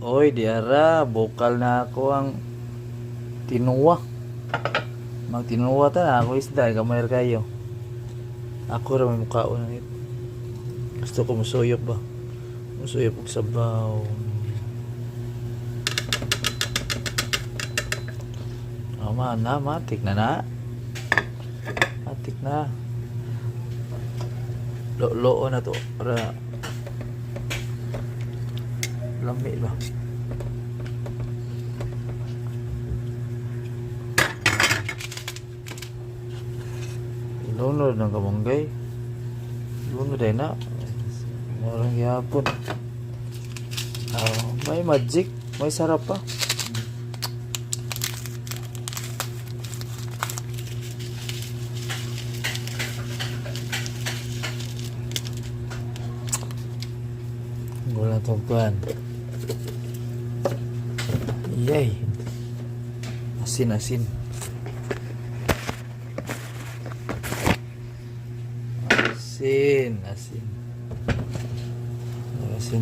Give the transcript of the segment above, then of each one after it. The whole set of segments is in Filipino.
Oy, diara, bukal na ako ang tinuwa. Magtinuwa ta na ako isda, gamay ra kayo. Ako ra may mukhaon na nito. Gusto ko musuyop ba? Musuyop og sabaw. Na, matik na na. Matik na. Loo na to. Para lami ba? Ilunod ng kamunggay. Ilunod ay na. Marang yapon. May magic. May sarap pa. Wala itong kuhan. Yay. Asin. Asin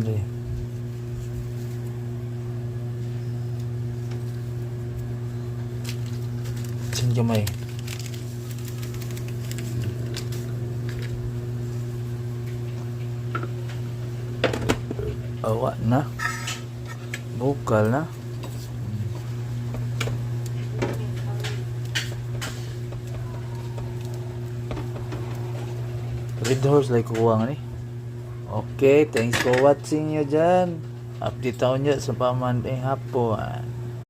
rin. Asin kamay. Awa na. Bukal na. Red horse like kuha nga ni. Okay, thanks for watching nyo dyan. Update taon nyo sa pamanding hapon.